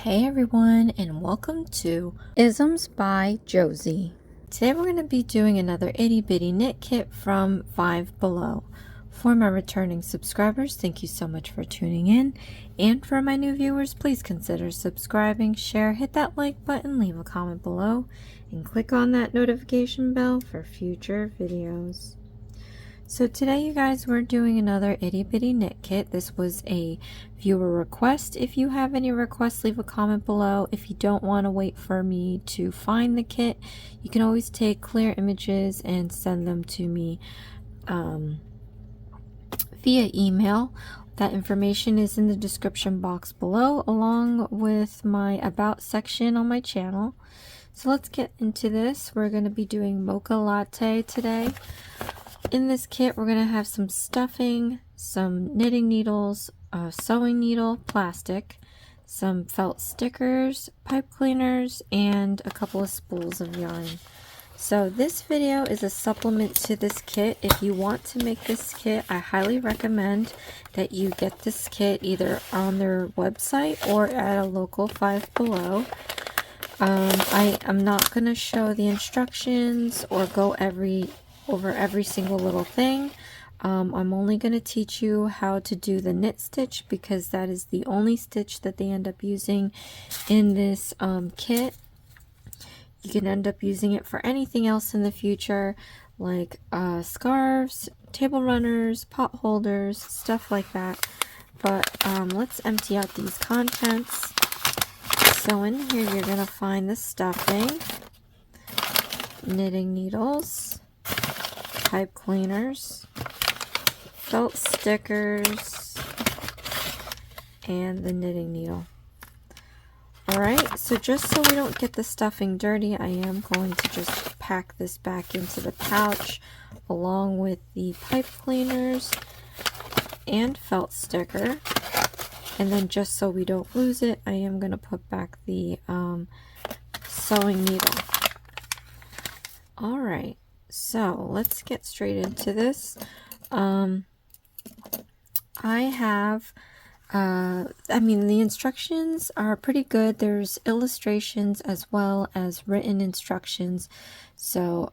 Hey everyone, and welcome to Isms by Josie. Today we're going to be doing another itty bitty knit kit from Five Below. For my returning subscribers, thank you so much for tuning in, and for my new viewers, please consider subscribing, share, hit that like button, leave a comment below, and click on that notification bell for future videos. So today, you guys, we're doing another itty bitty knit kit. This was a viewer request. If you have any requests, leave a comment below. If you don't want to wait for me to find the kit, you can always take clear images and send them to me via email. That information is in the description box below, along with my about section on my channel. So let's get into this. We're going to be doing Mocha Latte today. In this kit, we're going to have some stuffing, some knitting needles, a sewing needle, plastic, some felt stickers, pipe cleaners, and a couple of spools of yarn. So this video is a supplement to this kit. If you want to make this kit, I highly recommend that you get this kit either on their website or at a local Five Below. I am not going to show the instructions or go over every single little thing. I'm only going to teach you how to do the knit stitch, because that is the only stitch that they end up using in this kit. You can end up using it for anything else in the future, like scarves, table runners, pot holders, stuff like that. But let's empty out these contents. So in here you're going to find the stuffing, knitting needles, pipe cleaners, felt stickers, and the knitting needle. Alright, so just so we don't get the stuffing dirty, I am going to just pack this back into the pouch along with the pipe cleaners and felt sticker. And then just so we don't lose it, I am going to put back the sewing needle. Alright, so let's get straight into this. I have, the instructions are pretty good. There's illustrations as well as written instructions. So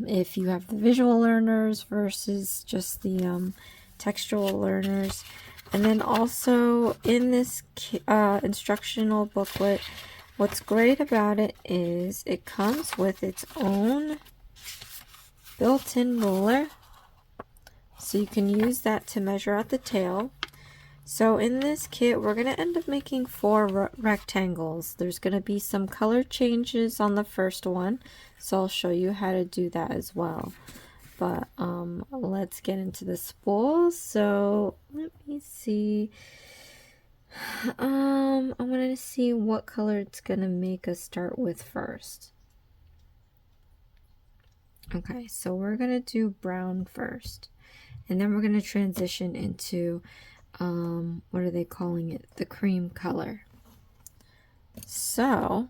if you have the visual learners versus just the textual learners. And then also in this instructional booklet, what's great about it is it comes with its own built-in ruler, so you can use that to measure out the tail. So in this kit, we're going to end up making 4 rectangles. There's going to be some color changes on the first one, so I'll show you how to do that as well. But let's get into the spools. So let me see. I want to see what color it's going to make us start with first. Okay, so we're going to do brown first. And then we're going to transition into, what are they calling it? The cream color. So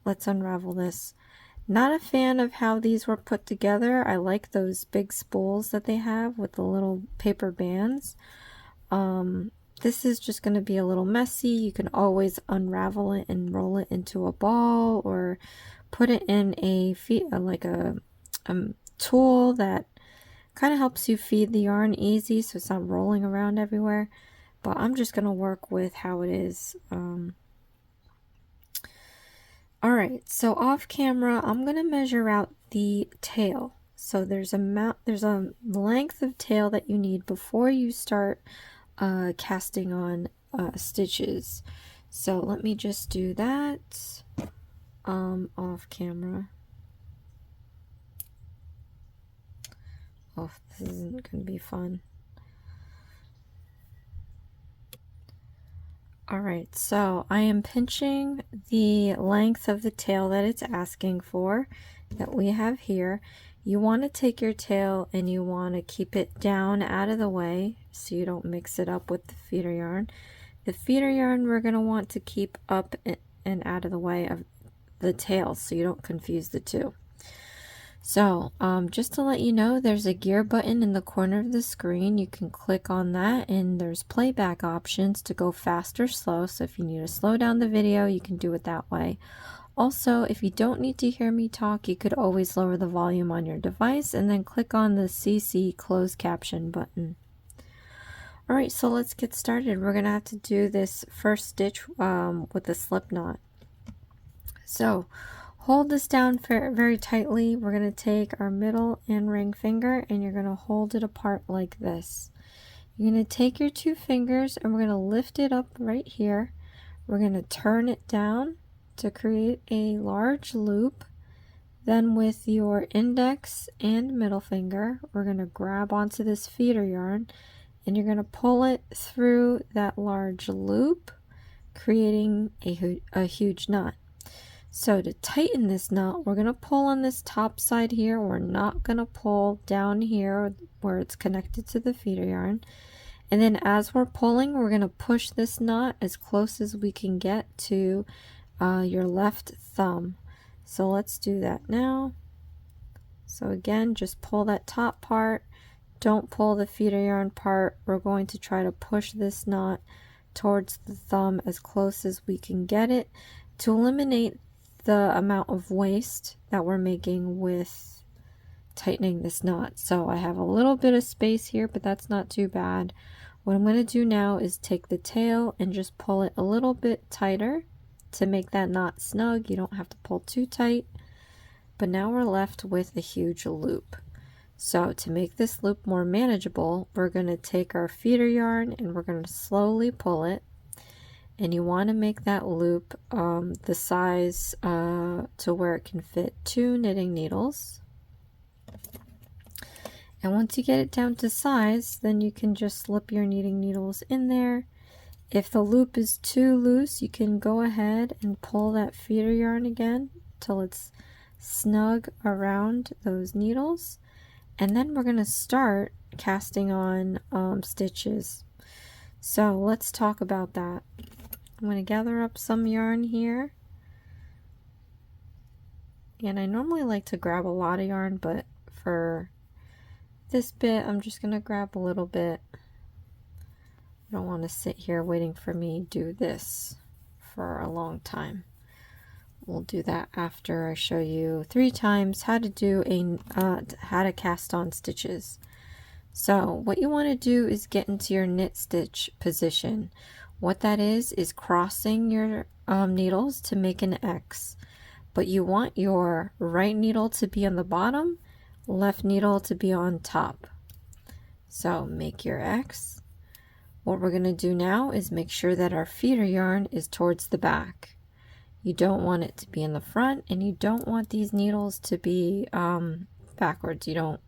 let's unravel this. Not a fan of how these were put together. I like those big spools that they have with the little paper bands. This is just going to be a little messy. You can always unravel it and roll it into a ball, or put it in a tool that kind of helps you feed the yarn easy so it's not rolling around everywhere. But I'm just going to work with how it is. Alright, so off camera, I'm going to measure out the tail. So there's a length of tail that you need before you start casting on stitches. So let me just do that off camera. Oh, this isn't going to be fun. Alright, so I am pinching the length of the tail that it's asking for, that we have here. You want to take your tail and you want to keep it down out of the way so you don't mix it up with the feeder yarn. The feeder yarn we're going to want to keep up and out of the way of the tail so you don't confuse the two. So just to let you know, there's a gear button in the corner of the screen. You can click on that and there's playback options to go fast or slow. So if you need to slow down the video, you can do it that way. Also, if you don't need to hear me talk, you could always lower the volume on your device and then click on the CC closed caption button. Alright, so let's get started. We're going to have to do this first stitch with a slip knot. So hold this down very tightly. We're going to take our middle and ring finger and you're going to hold it apart like this. You're going to take your 2 fingers and we're going to lift it up right here. We're going to turn it down to create a large loop. Then with your index and middle finger, we're going to grab onto this feeder yarn and you're going to pull it through that large loop, creating a huge knot. So to tighten this knot, we're going to pull on this top side here. We're not going to pull down here where it's connected to the feeder yarn. And then as we're pulling, we're going to push this knot as close as we can get to your left thumb. So let's do that now. So again, just pull that top part. Don't pull the feeder yarn part. We're going to try to push this knot towards the thumb as close as we can get it to eliminate the amount of waste that we're making with tightening this knot. So I have a little bit of space here, but that's not too bad. What I'm going to do now is take the tail and just pull it a little bit tighter to make that knot snug. You don't have to pull too tight, but now we're left with a huge loop. So to make this loop more manageable, we're going to take our feeder yarn and we're going to slowly pull it. And you want to make that loop the size to where it can fit 2 knitting needles. And once you get it down to size, then you can just slip your knitting needles in there. If the loop is too loose, you can go ahead and pull that feeder yarn again till it's snug around those needles. And then we're going to start casting on stitches. So let's talk about that. I'm going to gather up some yarn here. And I normally like to grab a lot of yarn, but for this bit, I'm just going to grab a little bit. I don't want to sit here waiting for me to do this for a long time. We'll do that after I show you 3 times how to do how to cast on stitches. So what you want to do is get into your knit stitch position. What that is crossing your needles to make an X, but you want your right needle to be on the bottom, left needle to be on top. So make your X. What we're going to do now is make sure that our feeder yarn is towards the back. You don't want it to be in the front, and you don't want these needles to be backwards. You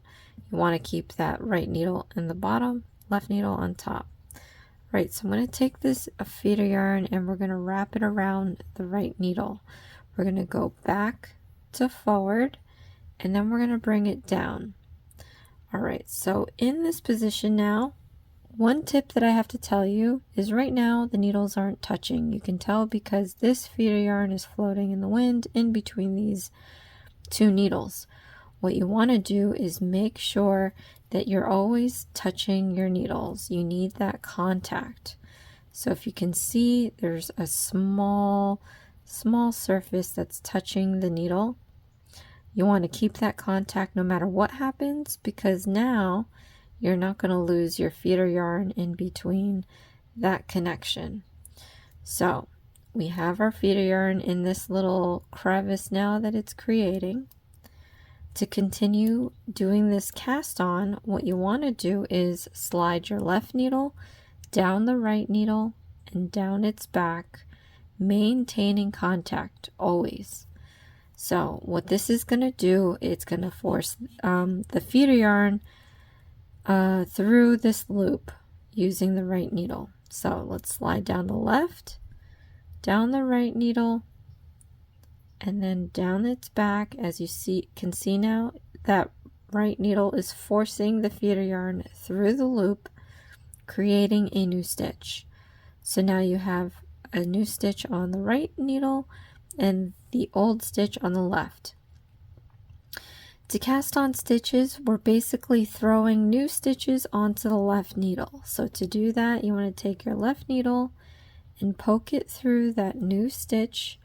want to keep that right needle in the bottom, left needle on top. Right, so I'm going to take this feeder yarn and we're going to wrap it around the right needle. We're going to go back to forward and then we're going to bring it down. Alright, so in this position now, one tip that I have to tell you is right now the needles aren't touching. You can tell because this feeder yarn is floating in the wind in between these 2 needles. What you want to do is make sure that you're always touching your needles. You need that contact. So if you can see, there's a small surface that's touching the needle. You want to keep that contact no matter what happens, because now you're not going to lose your feeder yarn in between that connection. So we have our feeder yarn in this little crevice now that it's creating. To continue doing this cast on, what you want to do is slide your left needle down the right needle and down its back, maintaining contact always. So what this is going to do, it's going to force the feeder yarn through this loop using the right needle. So let's slide down the left, down the right needle, and then down its back. As you can see now, that right needle is forcing the feeder yarn through the loop, creating a new stitch. So now you have a new stitch on the right needle and the old stitch on the left. To cast on stitches, we're basically throwing new stitches onto the left needle. So to do that, you want to take your left needle and poke it through that new stitch.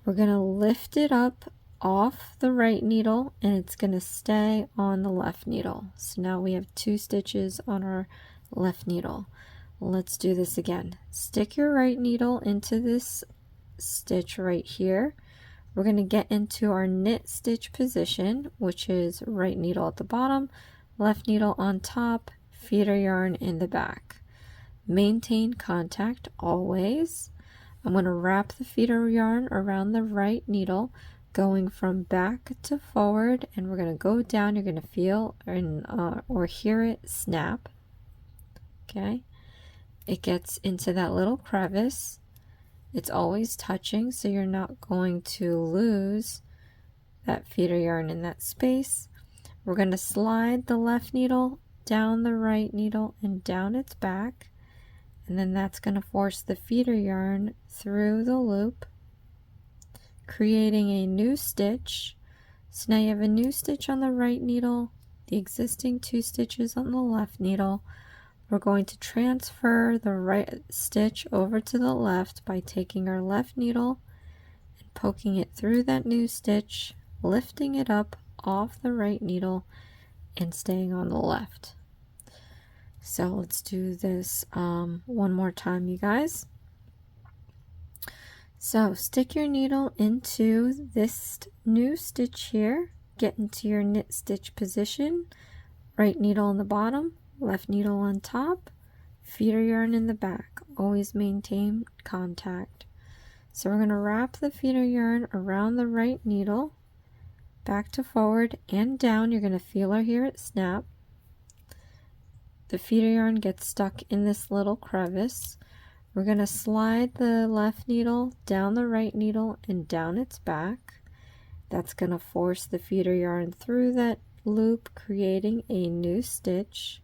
We're going to lift it up off the right needle and it's going to stay on the left needle. So now we have 2 stitches on our left needle. Let's do this again. Stick your right needle into this stitch right here. We're going to get into our knit stitch position, which is right needle at the bottom, left needle on top, feeder yarn in the back. Maintain contact always. I'm going to wrap the feeder yarn around the right needle, going from back to forward, and we're going to go down. You're going to feel or hear it snap. Okay, it gets into that little crevice. It's always touching, so you're not going to lose that feeder yarn in that space. We're going to slide the left needle down the right needle and down its back, and then that's going to force the feeder yarn through the loop, creating a new stitch. So now you have a new stitch on the right needle, the existing 2 stitches on the left needle. We're going to transfer the right stitch over to the left by taking our left needle and poking it through that new stitch, lifting it up off the right needle and staying on the left. So let's do this one more time, you guys. So stick your needle into this new stitch here, get into your knit stitch position, right needle on the bottom, left needle on top, feeder yarn in the back. Always maintain contact. So we're going to wrap the feeder yarn around the right needle, back to forward and down. You're going to feel or hear it snap. The feeder yarn gets stuck in this little crevice. We're going to slide the left needle down the right needle and down its back. That's going to force the feeder yarn through that loop, creating a new stitch.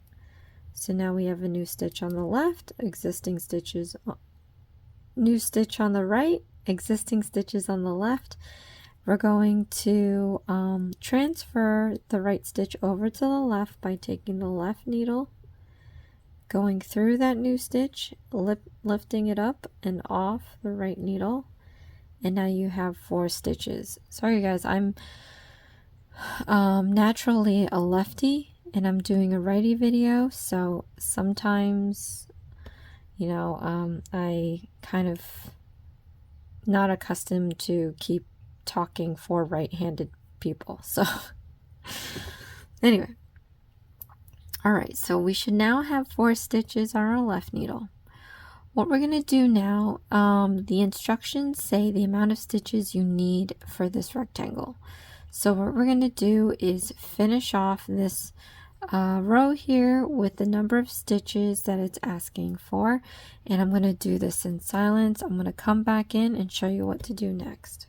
So now we have a new stitch on the left, existing stitches, new stitch on the right, existing stitches on the left. We're going to transfer the right stitch over to the left by taking the left needle, going through that new stitch, lifting it up and off the right needle, and now you have 4 stitches. Sorry guys, I'm naturally a lefty and I'm doing a righty video, so sometimes, you know, I kind of not accustomed to keep talking for right-handed people. So anyway, all right, so we should now have 4 stitches on our left needle. What we're going to do now, the instructions say the amount of stitches you need for this rectangle. So what we're going to do is finish off this row here with the number of stitches that it's asking for, and I'm going to do this in silence. I'm going to come back in and show you what to do next.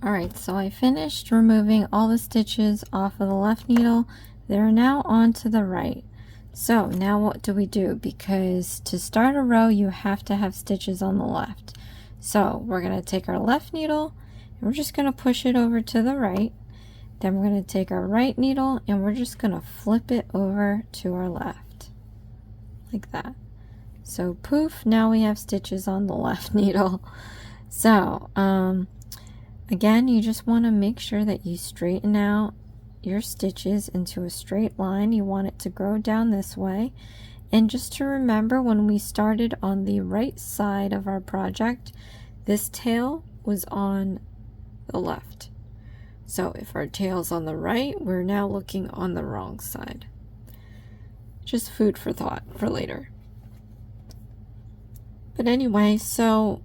Alright, so I finished removing all the stitches off of the left needle. They're now onto the right. So now what do we do? Because to start a row, you have to have stitches on the left. So we're going to take our left needle and we're just going to push it over to the right. Then we're going to take our right needle and we're just going to flip it over to our left. Like that. So poof, now we have stitches on the left needle. So, again, you just want to make sure that you straighten out your stitches into a straight line. You want it to grow down this way. And just to remember, when we started on the right side of our project, this tail was on the left. So if our tail's on the right, we're now looking on the wrong side. Just food for thought for later. But anyway, so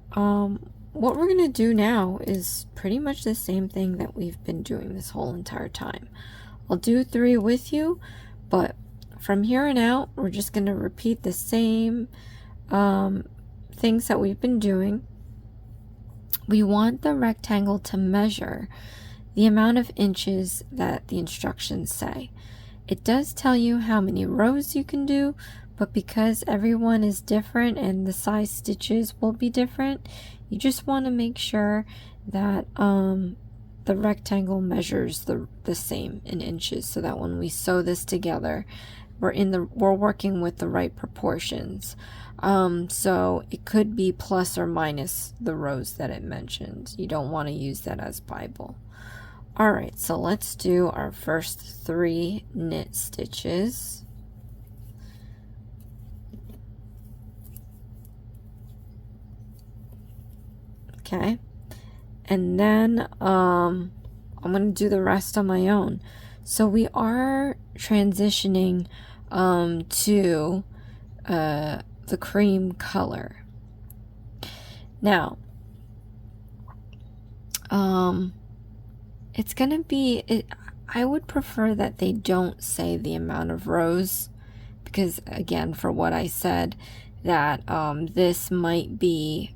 what we're going to do now is pretty much the same thing that we've been doing this whole entire time. I'll do 3 with you, but from here on out, we're just going to repeat the same things that we've been doing. We want the rectangle to measure the amount of inches that the instructions say. It does tell you how many rows you can do, but because everyone is different and the size stitches will be different, you just want to make sure that the rectangle measures the same in inches, so that when we sew this together, we're working with the right proportions. So it could be plus or minus the rows that it mentions. You don't want to use that as Bible. Alright, so let's do our first 3 knit stitches. Okay, and then I'm going to do the rest on my own. So we are transitioning to the cream color. Now, it's going to be, I would prefer that they don't say the amount of rows, because again, for what I said, that this might be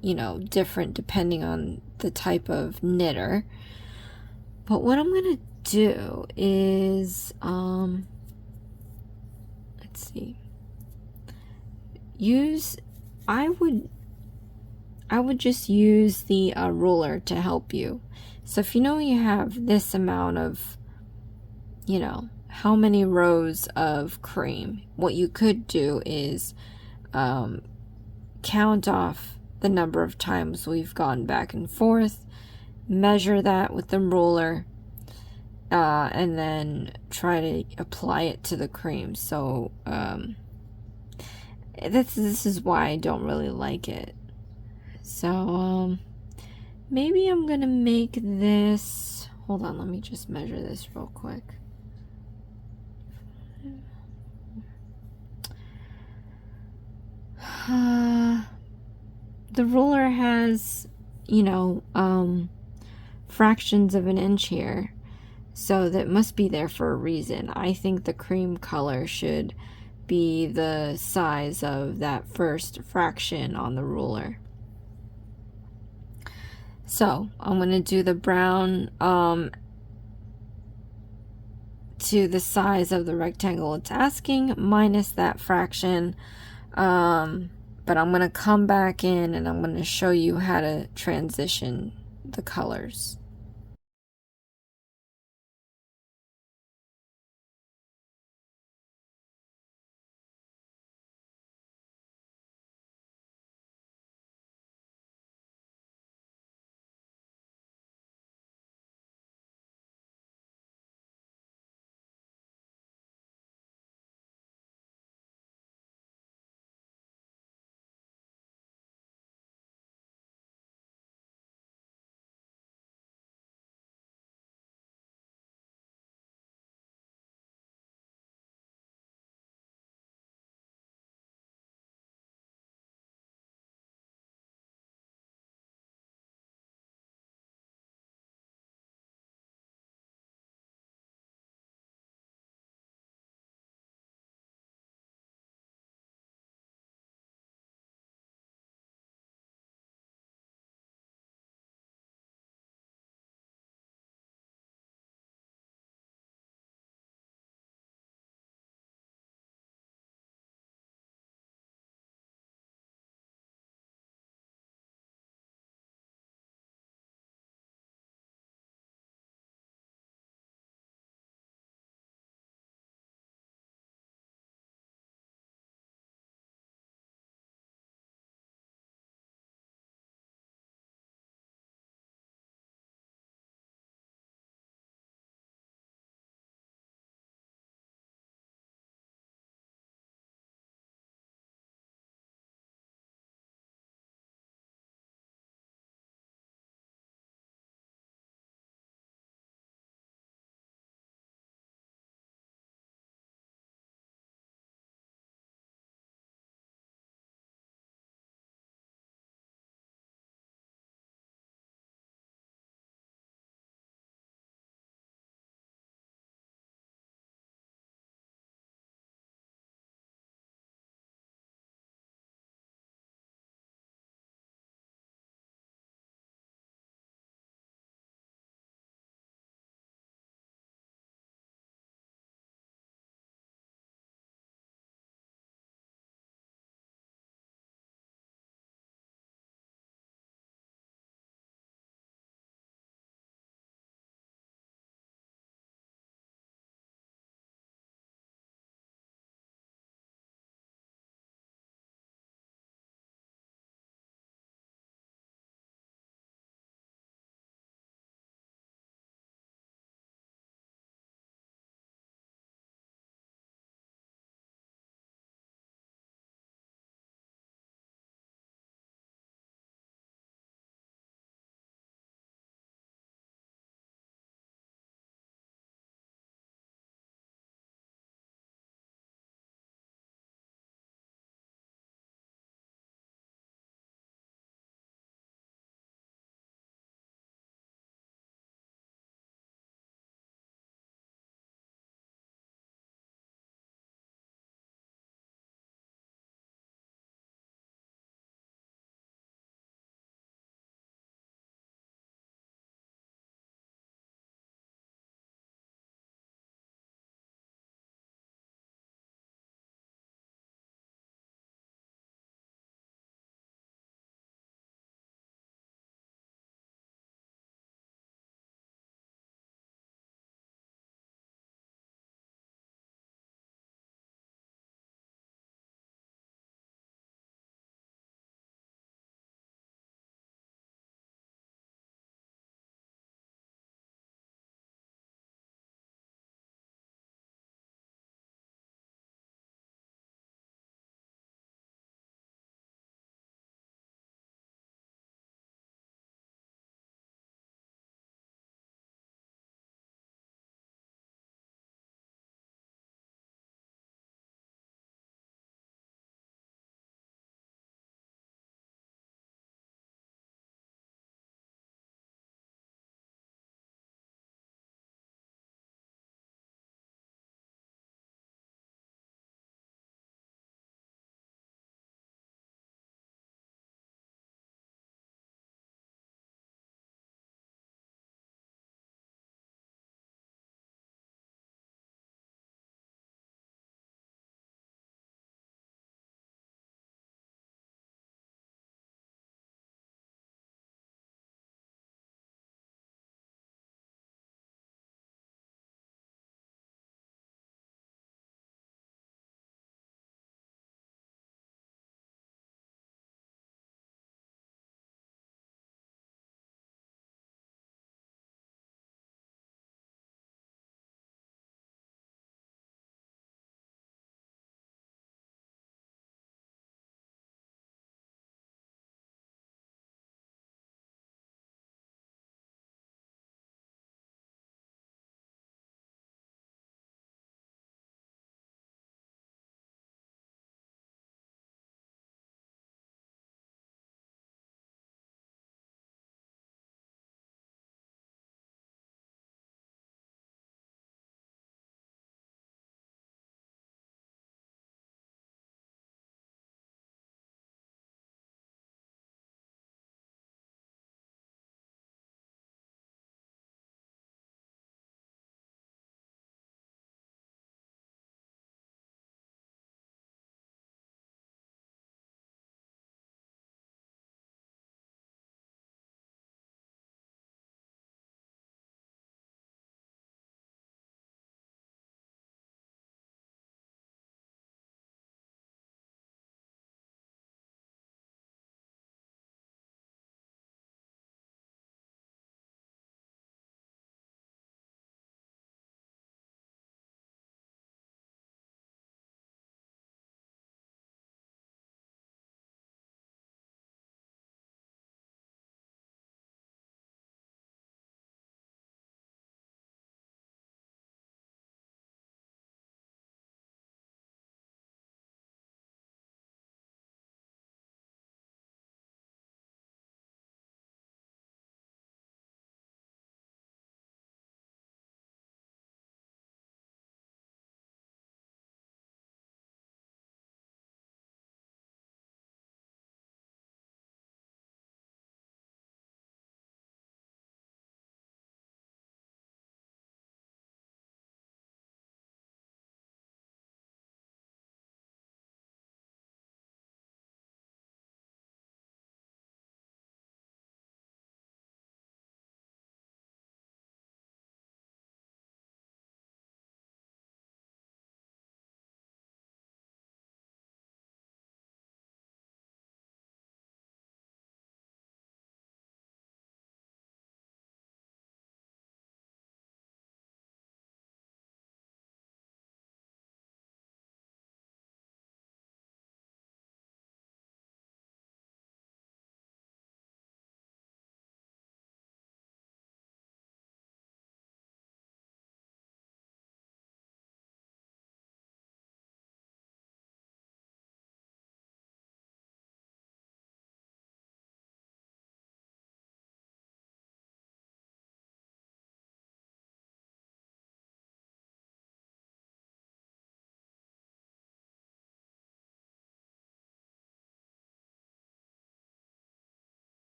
you know, different depending on the type of knitter. But what I'm gonna do is let's see, I would just use the ruler to help you. So if you know you have this amount of, you know, how many rows of cream, what you could do is count off the number of times we've gone back and forth, measure that with the ruler, and then try to apply it to the cream. So this is why I don't really like it. So maybe I'm gonna make this, hold on, let me just measure this real quick. The ruler has, you know, fractions of an inch here, so that must be there for a reason. I think the cream color should be the size of that first fraction on the ruler. So I'm going to do the brown to the size of the rectangle it's asking, minus that fraction. But I'm going to come back in and I'm going to show you how to transition the colors.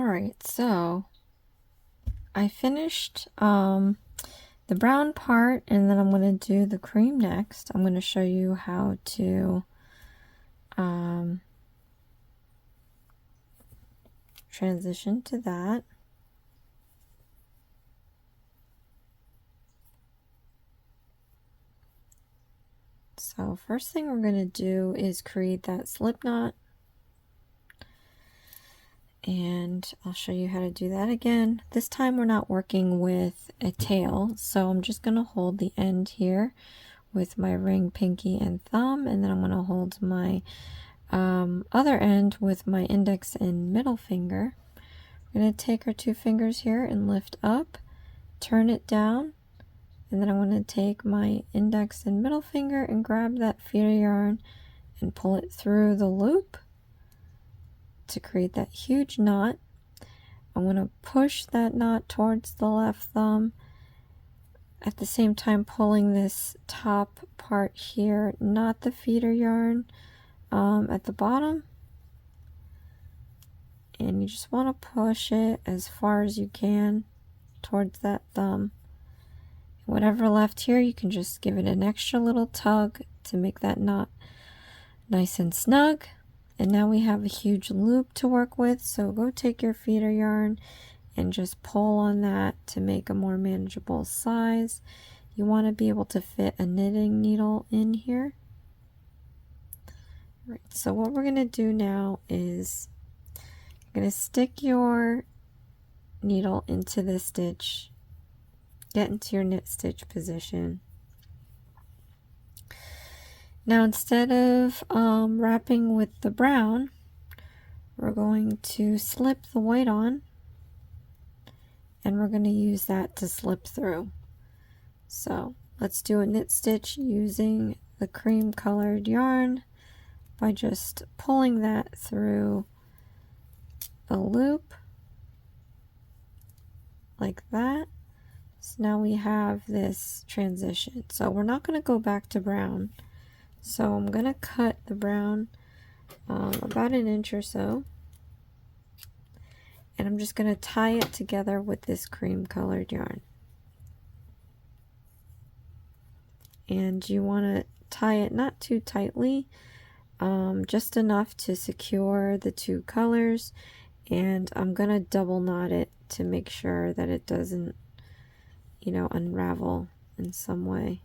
Alright, so I finished the brown part, and then I'm going to do the cream next. I'm going to show you how to transition to that. So first thing we're going to do is create that slip knot. And I'll show you how to do that again. This time we're not working with a tail, so I'm just going to hold the end here with my ring, pinky, and thumb, and then I'm going to hold my other end with my index and middle finger. We're going to take our 2 fingers here and lift up, turn it down, and then I'm going to take my index and middle finger and grab that feeder yarn and pull it through the loop to create that huge knot. I'm going to push that knot towards the left thumb, at the same time pulling this top part here, not the feeder yarn at the bottom. And you just want to push it as far as you can towards that thumb. Whatever left here, you can just give it an extra little tug to make that knot nice and snug. And now we have a huge loop to work with, so go take your feeder yarn and just pull on that to make a more manageable size. You want to be able to fit a knitting needle in here. Right, so what we're going to do now is you're going to stick your needle into the stitch, get into your knit stitch position. Now instead of wrapping with the brown, we're going to slip the white on, and we're going to use that to slip through. So let's do a knit stitch using the cream colored yarn by just pulling that through the loop like that. So now we have this transition. So we're not going to go back to brown. So I'm going to cut the brown about 1 inch or so. And I'm just going to tie it together with this cream colored yarn. And you want to tie it not too tightly, just enough to secure the 2 colors. And I'm going to double knot it to make sure that it doesn't, you know, unravel in some way.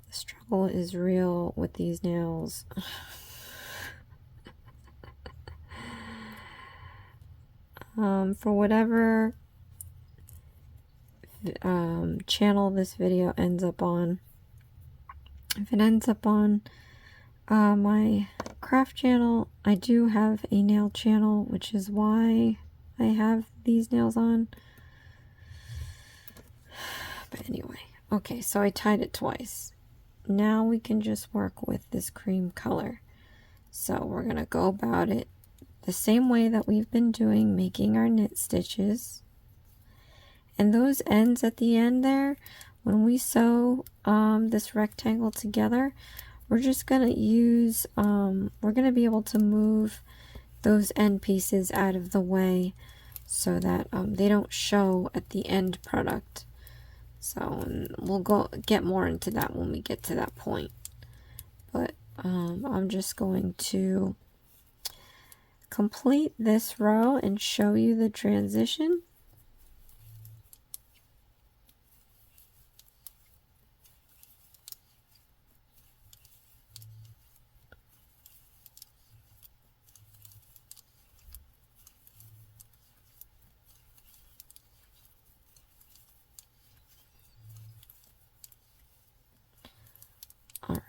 The struggle is real with these nails. For whatever channel this video ends up on, if it ends up on my craft channel, I do have a nail channel, which is why I have these nails on. But anyway, okay, so I tied it twice. Now we can just work with this cream color. So we're going to go about it the same way that we've been doing, making our knit stitches. And those ends at the end there, when we sew this rectangle together, we're just going to use, we're going to be able to move those end pieces out of the way so that they don't show at the end product. So we'll get more into that when we get to that point. But I'm just going to complete this row and show you the transition. Alright.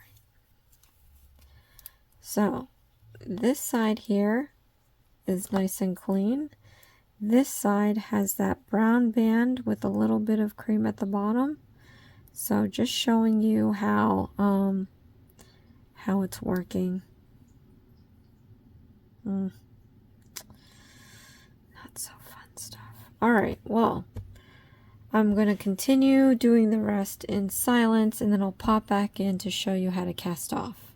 So this side here is nice and clean. This side has that brown band with a little bit of cream at the bottom. So just showing you how it's working. Not so Alright, well, I'm going to continue doing the rest in silence, and then I'll pop back in to show you how to cast off.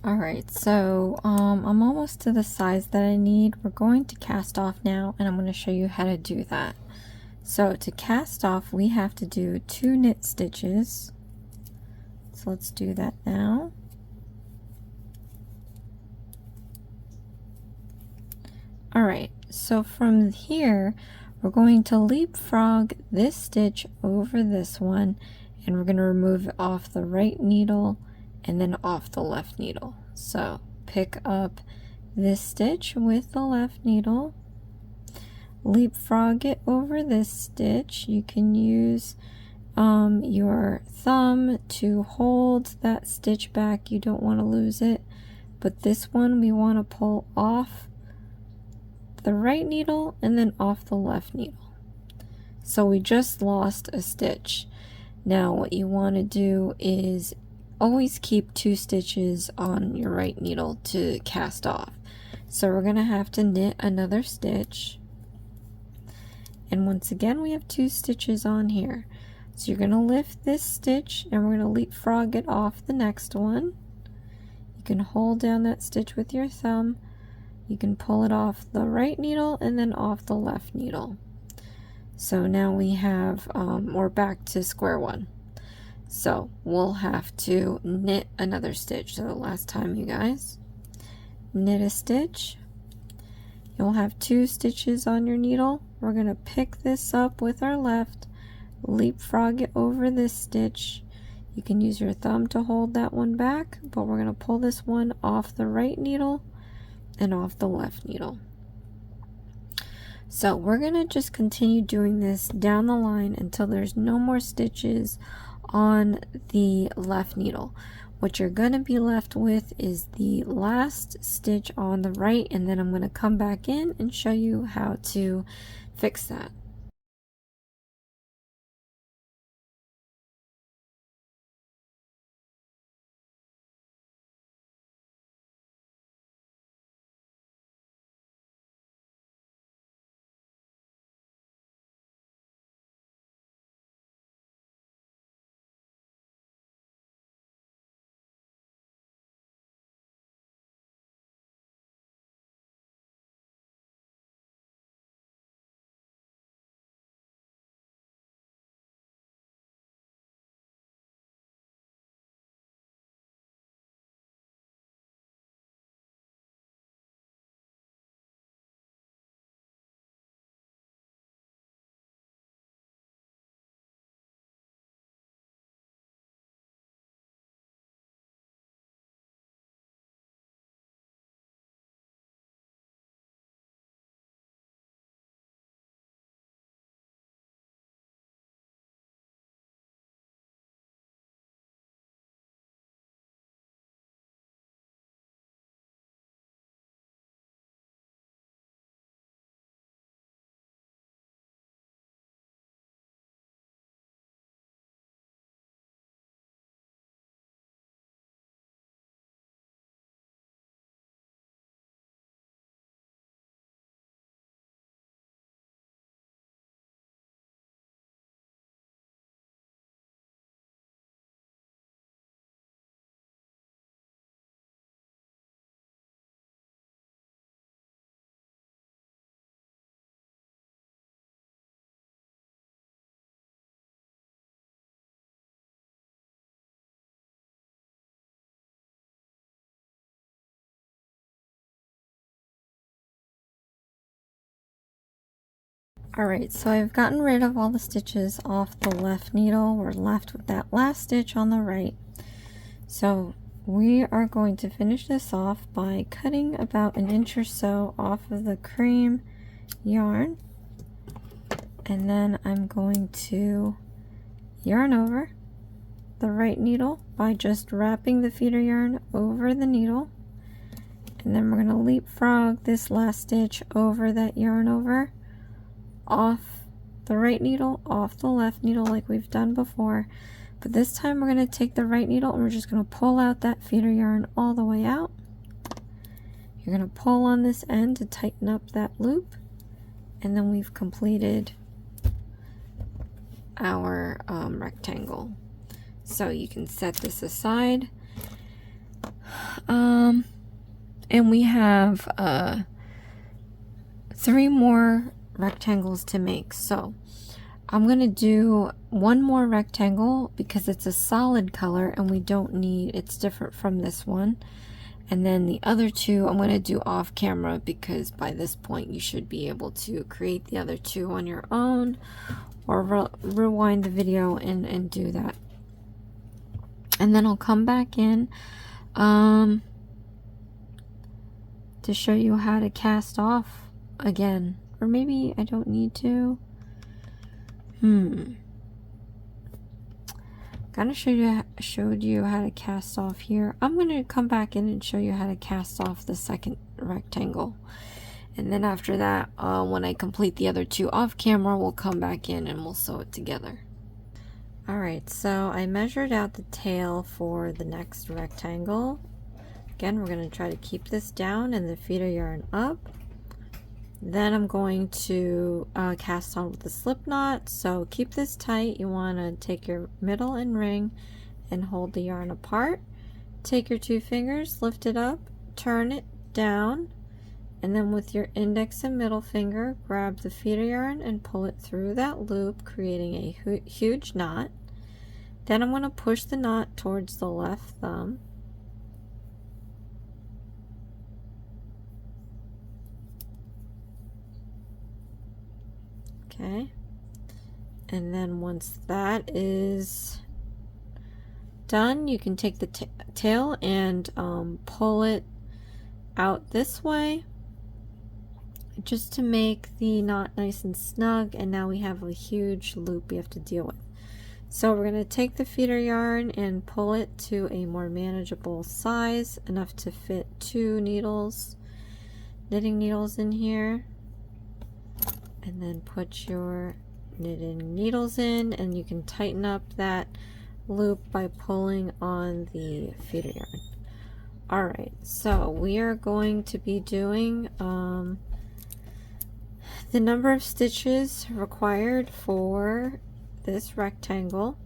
Alright, so I'm almost to the size that I need. We're going to cast off now, and I'm going to show you how to do that. So to cast off, we have to do 2 knit stitches. So let's do that now. Alright, so from here, we're going to leapfrog this stitch over this one, and we're going to remove it off the right needle and then off the left needle. So pick up this stitch with the left needle, leapfrog it over this stitch. You can use your thumb to hold that stitch back. You don't want to lose it, but this one we want to pull off the right needle and then off the left needle. So we just lost a stitch. Now what you want to do is always keep 2 stitches on your right needle to cast off. So we're going to have to knit another stitch, and once again we have 2 stitches on here. So you're going to lift this stitch and we're going to leapfrog it off the next one. You can hold down that stitch with your thumb. You can pull it off the right needle and then off the left needle. So now we have, we're back to square one. So we'll have to knit another stitch. So the last time, you guys, knit a stitch. You'll have 2 stitches on your needle. We're going to pick this up with our left, leapfrog it over this stitch. You can use your thumb to hold that one back, but we're going to pull this one off the right needle and off the left needle. So we're going to just continue doing this down the line until there's no more stitches on the left needle. What you're going to be left with is the last stitch on the right, and then I'm going to come back in and show you how to fix that. Alright, so I've gotten rid of all the stitches off the left needle. We're left with that last stitch on the right. So we are going to finish this off by cutting about 1 inch or so off of the cream yarn. And then I'm going to yarn over the right needle by just wrapping the feeder yarn over the needle. And then we're going to leapfrog this last stitch over that yarn over, off the right needle, off the left needle like we've done before. But this time we're going to take the right needle and we're just going to pull out that feeder yarn all the way out. You're going to pull on this end to tighten up that loop, and then we've completed our rectangle. So you can set this aside. And we have 3 more rectangles to make. So I'm going to do one more rectangle because it's a solid color and we don't need, it's different from this one. And then the other 2 I'm going to do off camera because by this point you should be able to create the other 2 on your own, or rewind the video and do that. And then I'll come back in to show you how to cast off again. Or maybe I don't need to. Kind of showed you how to cast off here. I'm going to come back in and show you how to cast off the second rectangle. And then after that, when I complete the other 2 off camera, we'll come back in and we'll sew it together. Alright, so I measured out the tail for the next rectangle. Again, we're going to try to keep this down and the feeder yarn up. Then I'm going to cast on with the slip knot. So keep this tight. You want to take your middle and ring and hold the yarn apart. Take your 2 fingers, lift it up, turn it down, and then with your index and middle finger, grab the feeder yarn and pull it through that loop, creating a huge knot. Then I'm going to push the knot towards the left thumb. Okay, and then once that is done, you can take the tail and pull it out this way just to make the knot nice and snug. And now we have a huge loop we have to deal with. So we're going to take the feeder yarn and pull it to a more manageable size, enough to fit 2 needles, knitting needles in here. And then put your knitting needles in, and you can tighten up that loop by pulling on the feeder yarn. Alright, so we are going to be doing the number of stitches required for this rectangle.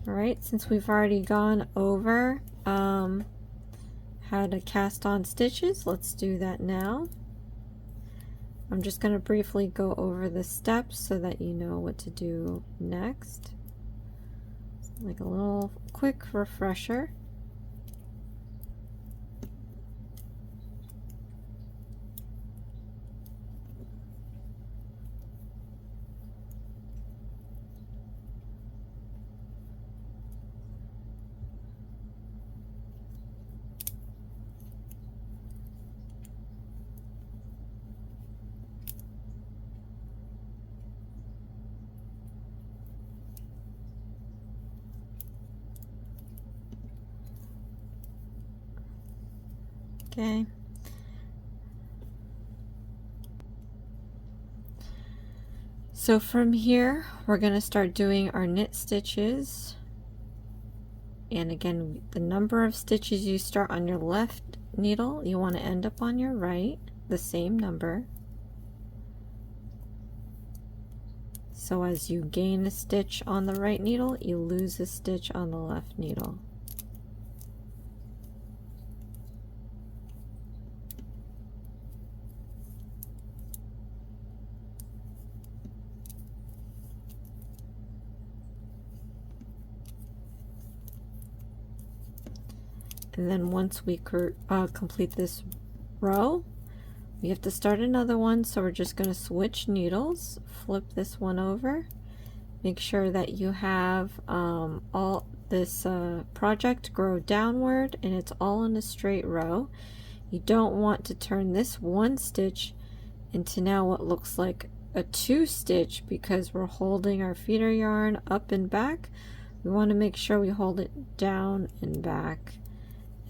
Alright, since we've already gone over how to cast on stitches, let's do that now. I'm just going to briefly go over the steps so that you know what to do next. Like a little quick refresher. Okay. So from here, we're going to start doing our knit stitches. And again, the number of stitches you start on your left needle, you want to end up on your right, the same number. So as you gain a stitch on the right needle, you lose a stitch on the left needle. And then once we complete this row, we have to start another one. So we're just going to switch needles, flip this one over, make sure that you have all this project grow downward and it's all in a straight row. You don't want to turn this one stitch into now what looks like a 2 stitch because we're holding our feeder yarn up and back. We want to make sure we hold it down and back.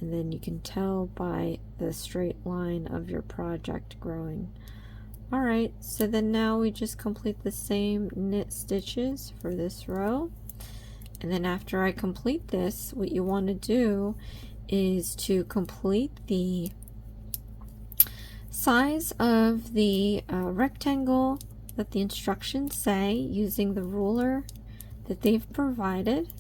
And then you can tell by the straight line of your project growing. Alright, so then now we just complete the same knit stitches for this row. And then after I complete this, what you want to do is to complete the size of the rectangle that the instructions say using the ruler that they've provided.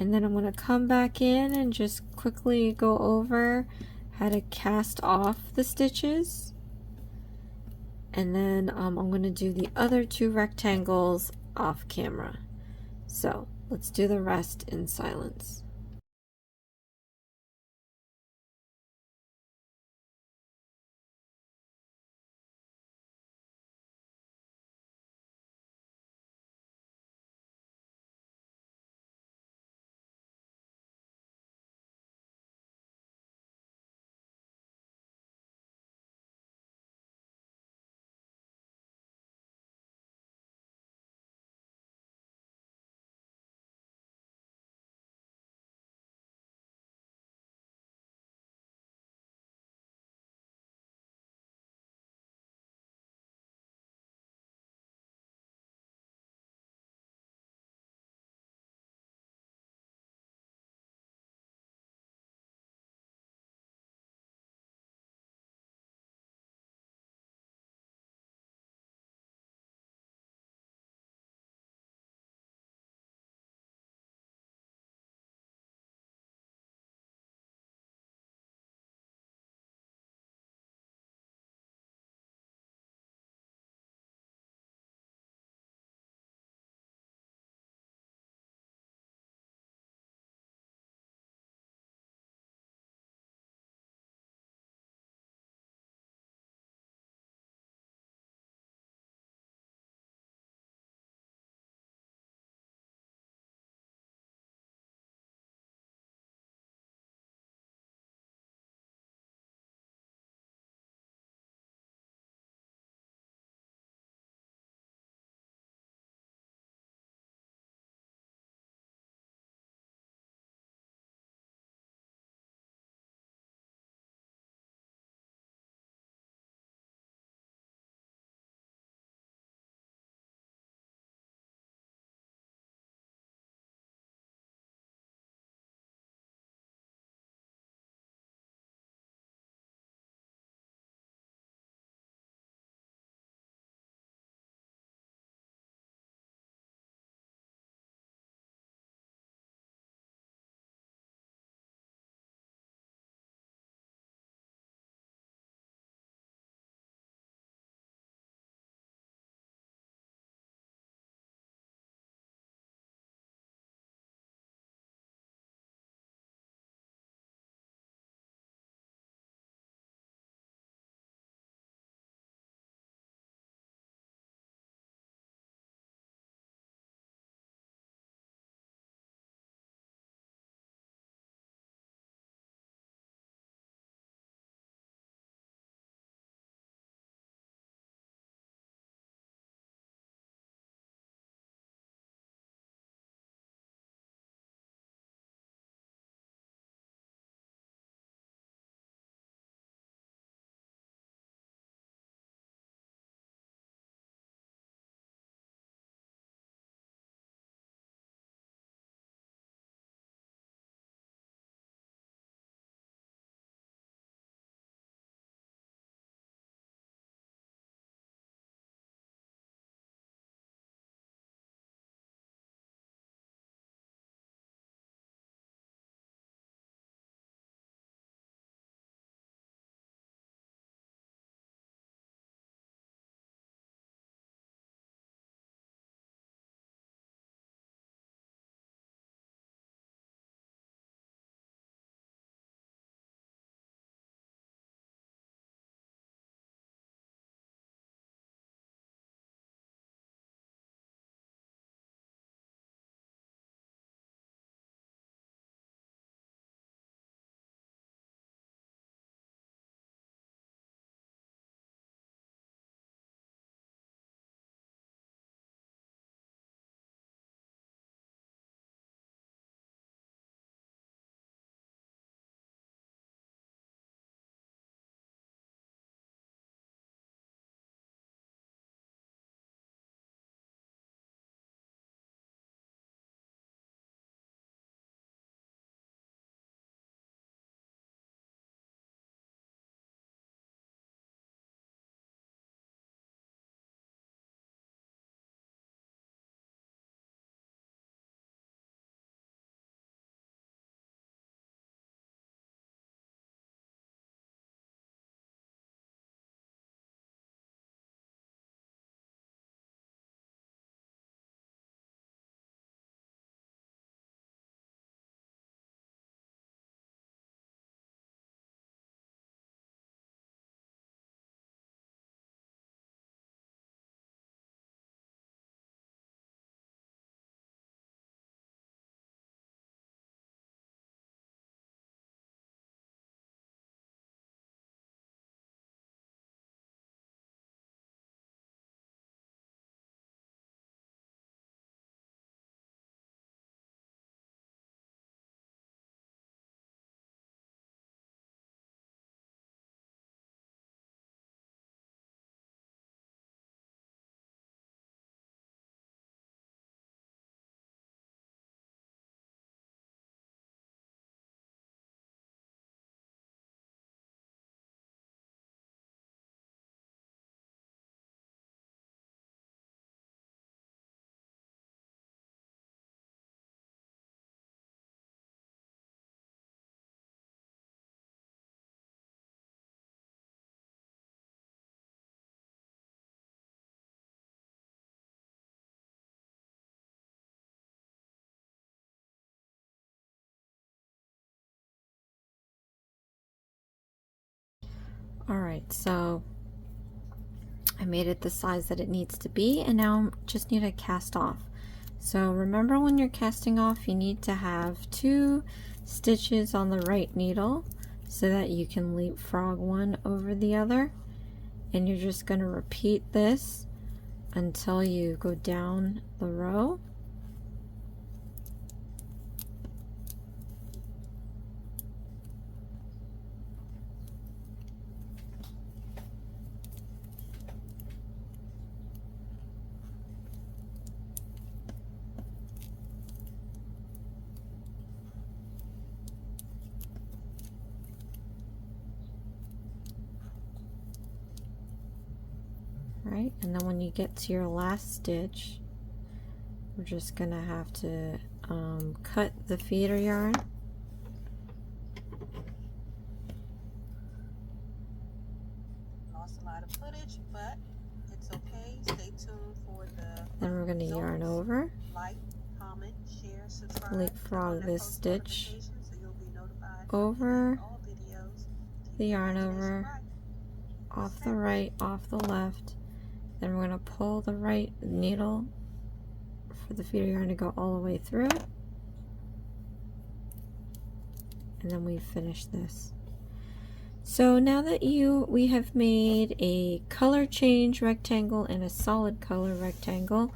And then I'm going to come back in and just quickly go over how to cast off the stitches. And then I'm going to do the other 2 rectangles off camera. So let's do the rest in silence. Alright, so I made it the size that it needs to be, and now I just need to cast off. So remember, when you're casting off, you need to have 2 stitches on the right needle so that you can leapfrog one over the other. And you're just going to repeat this until you go down the row. Right, and then when you get to your last stitch, we're just gonna have to cut the feeder yarn. Lost a lot of footage, but it's okay. Stay tuned for the. Then we're gonna yarn over, like, comment, share, subscribe, leapfrog this stitch so you'll be notified over all videos. the yarn over, off the right, off the left. Then we're going to pull the right needle for the feeder yarn to go all the way through. And then we finish this. So now that we have made a color change rectangle and a solid color rectangle,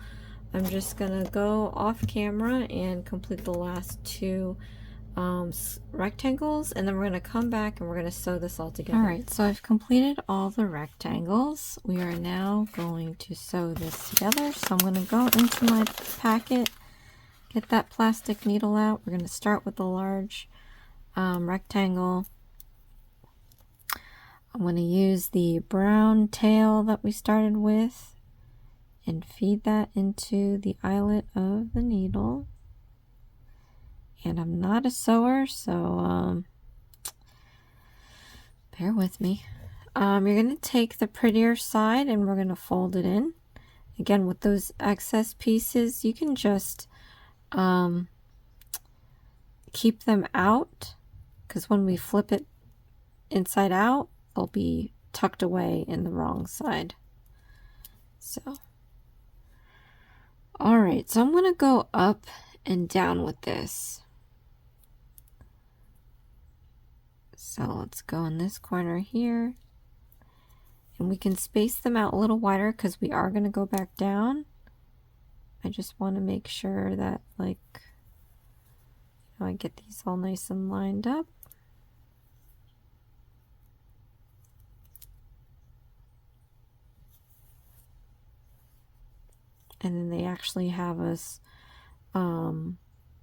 I'm just going to go off camera and complete the last 2 rectangles, and then we're going to come back and we're going to sew this all together. Alright, so I've completed all the rectangles. We are now going to sew this together. So I'm going to go into my packet, get that plastic needle out. We're going to start with the large rectangle. I'm going to use the brown tail that we started with and feed that into the eyelet of the needle. And I'm not a sewer, so bear with me. You're going to take the prettier side and we're going to fold it in. Again, with those excess pieces, you can just keep them out, because when we flip it inside out, they'll be tucked away in the wrong side. So, alright, so I'm going to go up and down with this. So let's go in this corner here, and we can space them out a little wider because we are going to go back down. I just want to make sure that, like, I get these all nice and lined up. And then they actually have us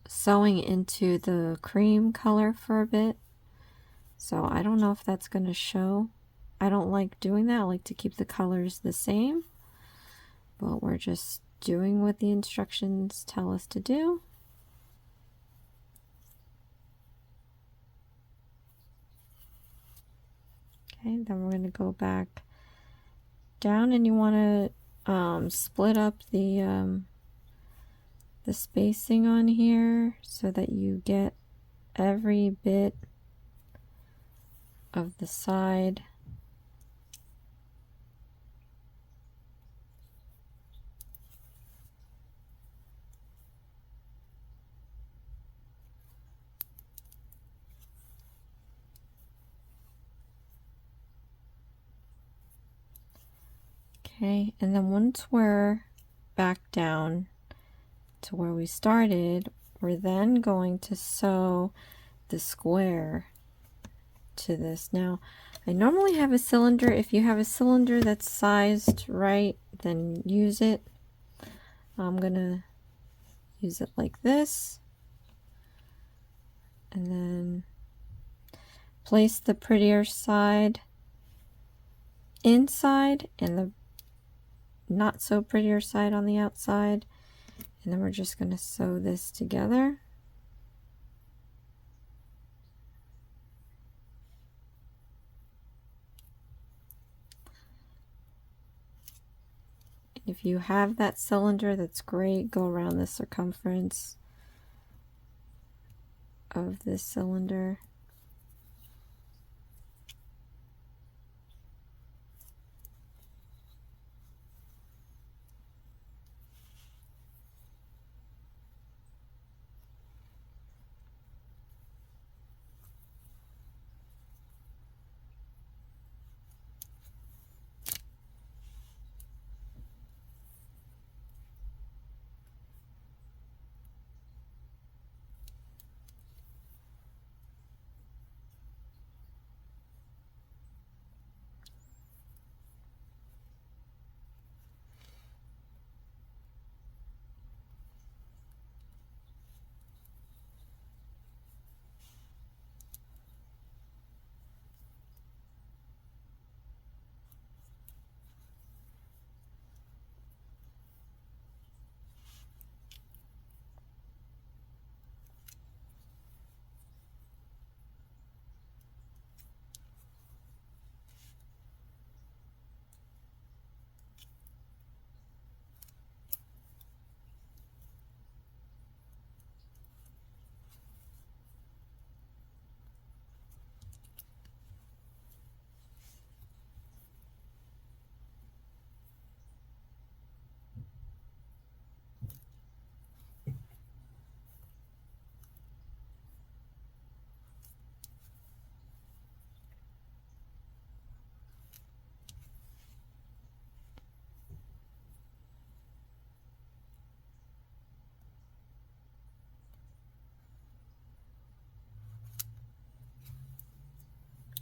sewing into the cream color for a bit. So I don't know if that's going to show. I don't like doing that. I like to keep the colors the same. But we're just doing what the instructions tell us to do. Okay, then we're going to go back down, and you want to split up the spacing on here so that you get every bit of the side. Okay, and then once we're back down to where we started, we're then going to sew the square to this. Now, I normally have a cylinder. If you have a cylinder that's sized right, then use it. I'm gonna use it like this, and then place the prettier side inside and the not so prettier side on the outside, and then we're just going to sew this together. If you have that cylinder, that's great. Go around the circumference of this cylinder.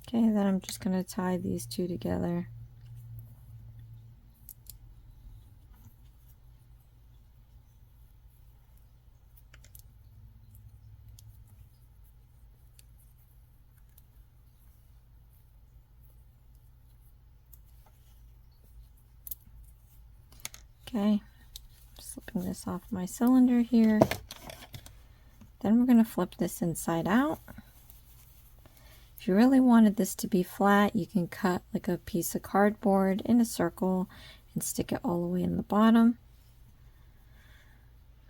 Okay, then I'm just going to tie these two together. Okay, slipping this off my cylinder here. Then we're going to flip this inside out. If you really wanted this to be flat, you can cut like a piece of cardboard in a circle and stick it all the way in the bottom.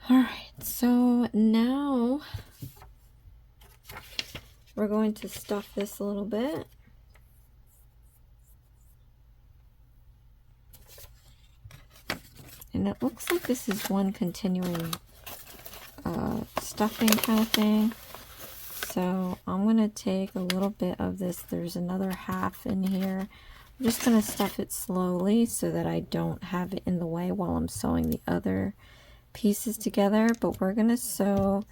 Alright, so now we're going to stuff this a little bit. And it looks like this is one continuing stuffing kind of thing. So I'm going to take a little bit of this. There's another half in here. I'm just going to stuff it slowly so that I don't have it in the way while I'm sewing the other pieces together. But we're going to sew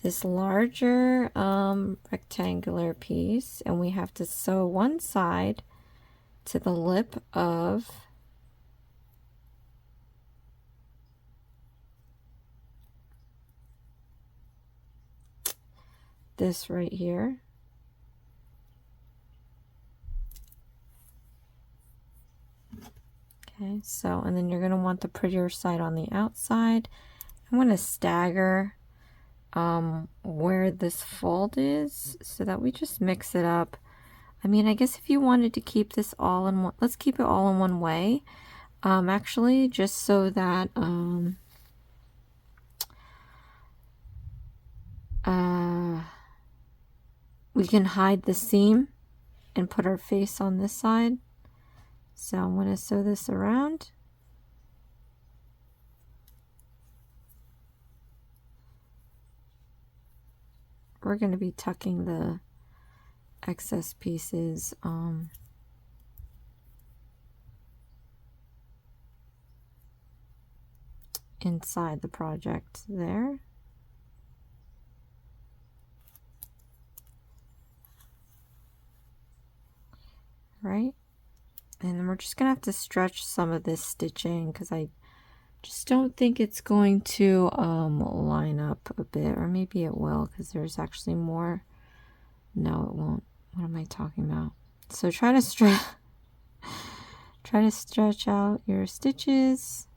this larger rectangular piece, and we have to sew one side to the lip of this right here. Okay, so, and then you're going to want the prettier side on the outside. I'm going to stagger where this fold is so that we just mix it up. I mean, I guess if you wanted to keep this all in one, let's keep it all in one way. Actually, just so that we can hide the seam and put our face on this side. So I'm going to sew this around. We're going to be tucking the excess pieces inside the project there. Right? And then we're just going to have to stretch some of this stitching because I just don't think it's going to line up a bit, or maybe it will because there's actually more. No, it won't. What am I talking about? So try to stretch out your stitches.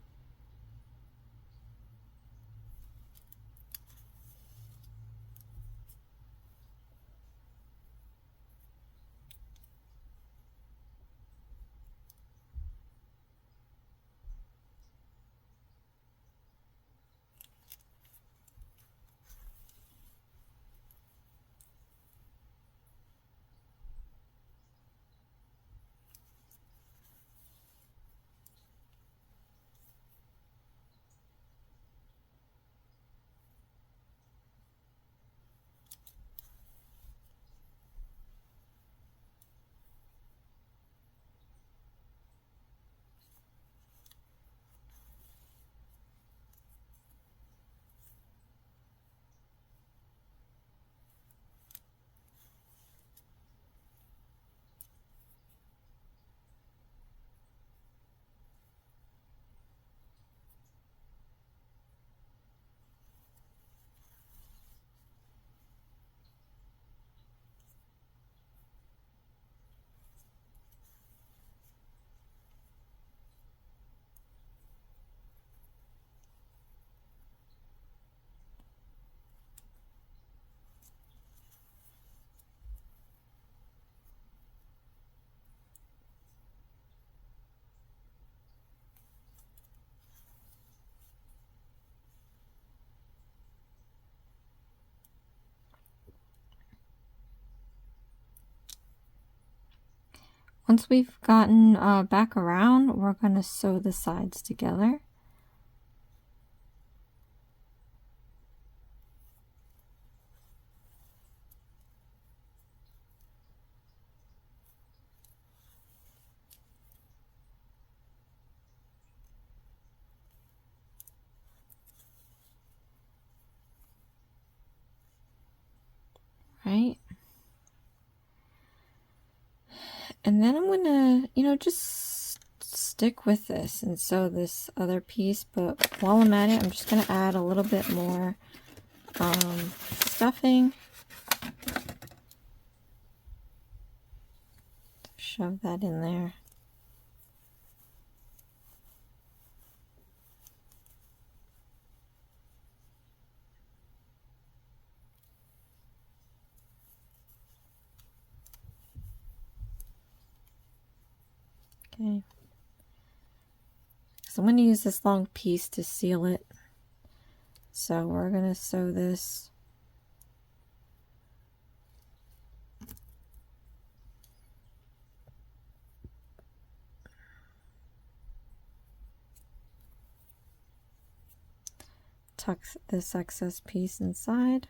Once we've gotten back around, we're going to sew the sides together. Right? And then I'm gonna, just stick with this and sew this other piece, but while I'm at it, I'm just gonna add a little bit more stuffing. Shove that in there. Okay. So I'm going to use this long piece to seal it. So we're going to sew this. Tuck this excess piece inside.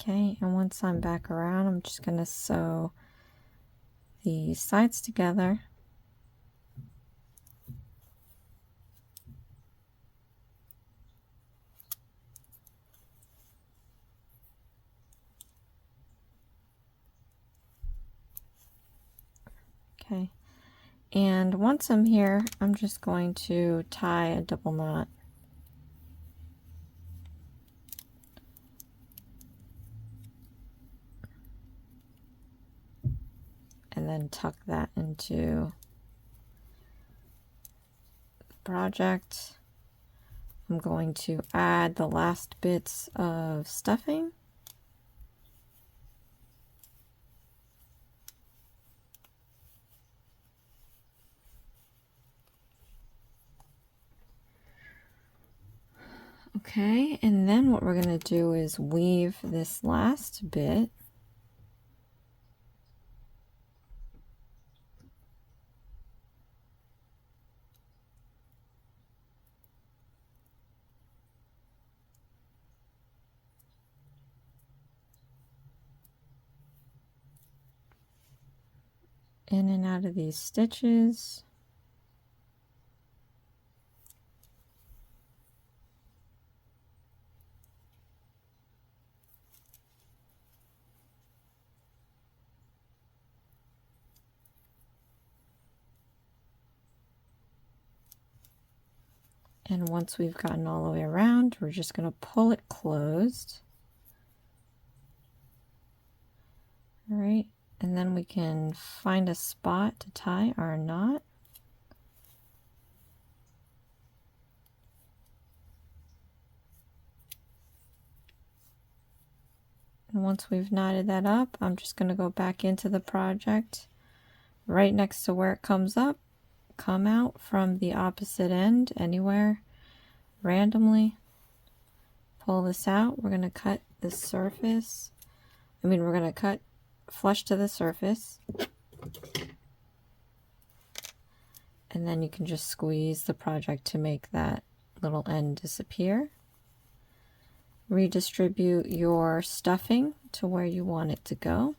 Okay, and once I'm back around, I'm just going to sew the sides together. Okay, and once I'm here, I'm just going to tie a double knot. And then tuck that into the project. I'm going to add the last bits of stuffing. Okay, and then what we're going to do is weave this last bit. In and out of these stitches. And once we've gotten all the way around, we're just going to pull it closed. All right, and then we can find a spot to tie our knot. And once we've knotted that up, I'm just going to go back into the project right next to where it comes up, come out from the opposite end anywhere randomly, pull this out. We're going to cut the surface. We're going to cut flush to the surface. And then you can just squeeze the project to make that little end disappear. Redistribute your stuffing to where you want it to go.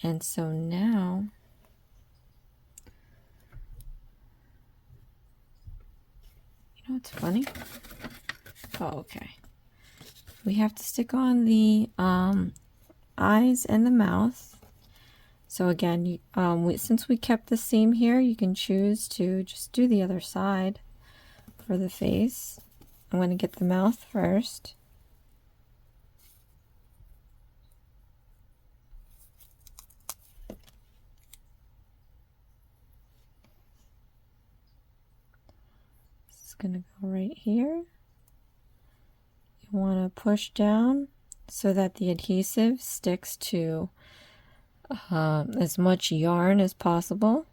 And so now That's funny. Oh, okay. We have to stick on the eyes and the mouth. So again, since we kept the seam here, you can choose to just do the other side for the face. I'm going to get the mouth first. It's going to go right here. You want to push down so that the adhesive sticks to as much yarn as possible.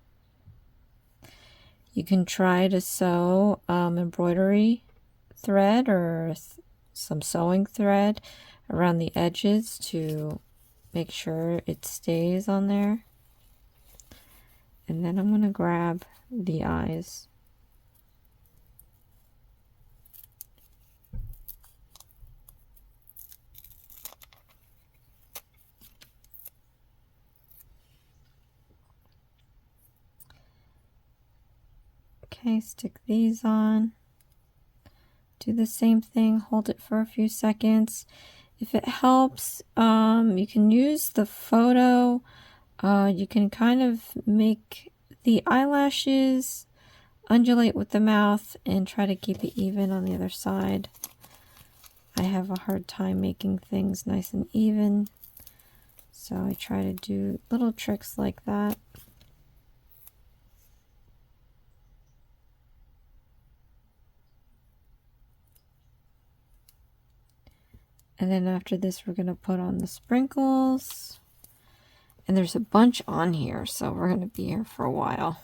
You can try to sew embroidery thread or some sewing thread around the edges to make sure it stays on there. And then I'm going to grab the eyes. Okay, stick these on. Do the same thing, hold it for a few seconds. If it helps, you can use the photo. You can kind of make the eyelashes undulate with the mouth and try to keep it even on the other side. I have a hard time making things nice and even, so I try to do little tricks like that. And then after this, we're going to put on the sprinkles. And there's a bunch on here, so we're going to be here for a while.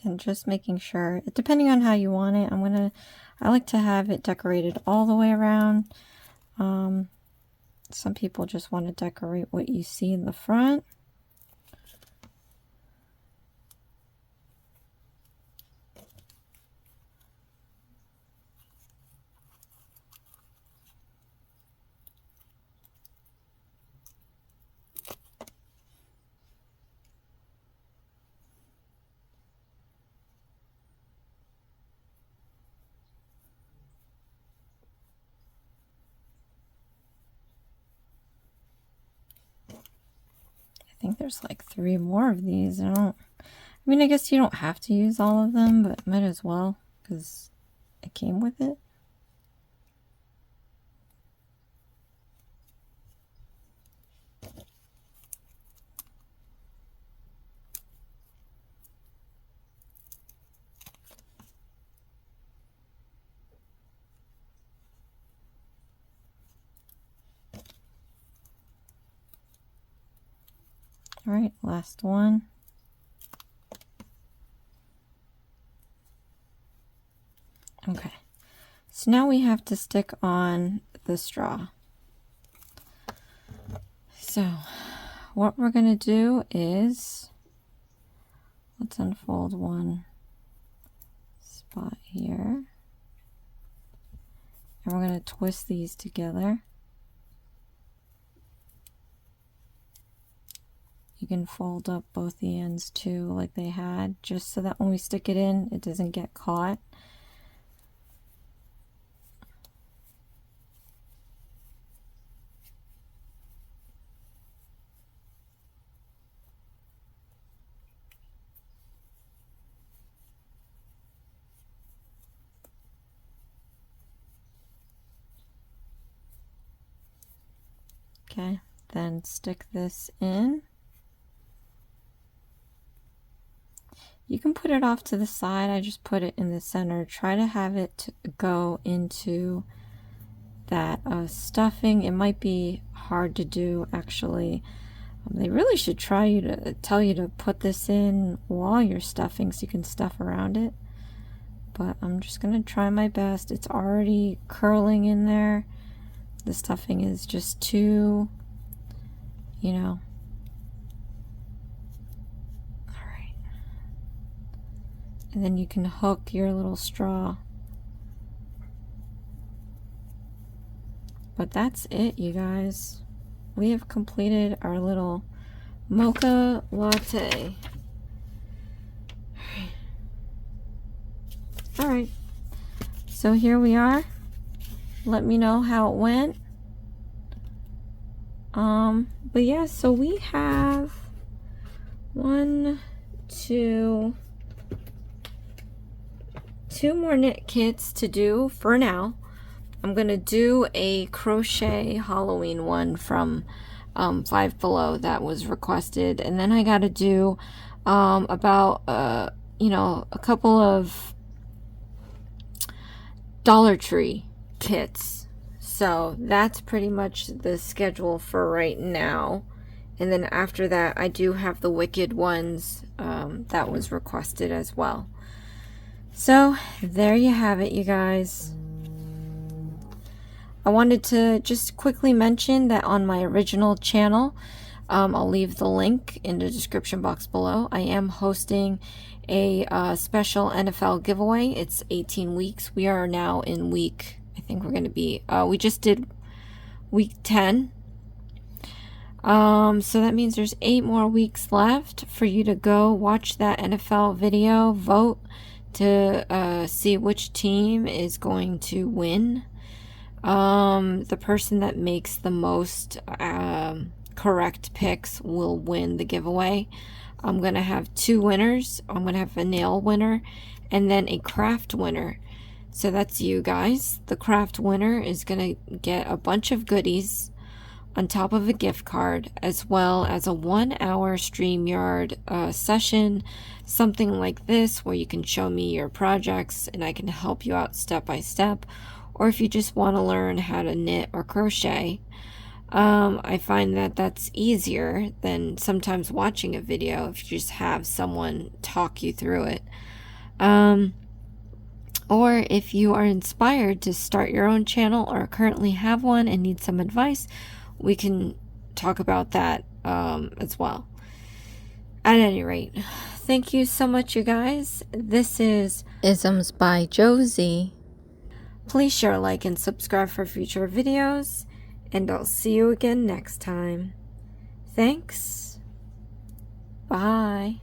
And just making sure, depending on how you want it, I like to have it decorated all the way around. Some people just want to decorate what you see in the front. think there's like 3 more of these. I mean, I guess you don't have to use all of them, but might as well because it came with it. All right, last one. Okay, so now we have to stick on the straw. So what we're going to do is, let's unfold one spot here. And we're going to twist these together. You can fold up both the ends too, like they had, just so that when we stick it in, it doesn't get caught. Okay, then stick this in. You can put it off to the side. I just put it in the center. Try to have it go into that stuffing. It might be hard to do, actually. They really should tell you to put this in while you're stuffing so you can stuff around it. But I'm just going to try my best. It's already curling in there. The stuffing is just too, you know. And then you can hook your little straw. But that's it, you guys. We have completed our little mocha latte. All right. So here we are. Let me know how it went. But yeah, so we have 2 more knit kits to do for now. I'm gonna do a crochet Halloween one from Five Below that was requested, and then I gotta do about you know, a couple of Dollar Tree kits. So that's pretty much the schedule for right now. And then after that, I do have the Wicked ones that was requested as well. So there you have it, you guys. I wanted to just quickly mention that on my original channel, I'll leave the link in the description box below. I am hosting a special NFL giveaway. It's 18 weeks. We are now in week, I think we're going to be, we just did week 10. So that means there's 8 more weeks left for you to go watch that NFL video, vote to see which team is going to win. The person that makes the most correct picks will win the giveaway. I'm gonna have 2 winners. I'm gonna have a nail winner and then a craft winner. So that's you guys. The craft winner is gonna get a bunch of goodies on top of a gift card, as well as a 1-hour StreamYard session, something like this where you can show me your projects and I can help you out step by step. Or if you just want to learn how to knit or crochet, I find that that's easier than sometimes watching a video if you just have someone talk you through it. Or if you are inspired to start your own channel or currently have one and need some advice, we can talk about that as well. At any rate, thank you so much, you guys. This is Isms by Josie. Please share, like, and subscribe for future videos, and I'll see you again next time. Thanks. Bye.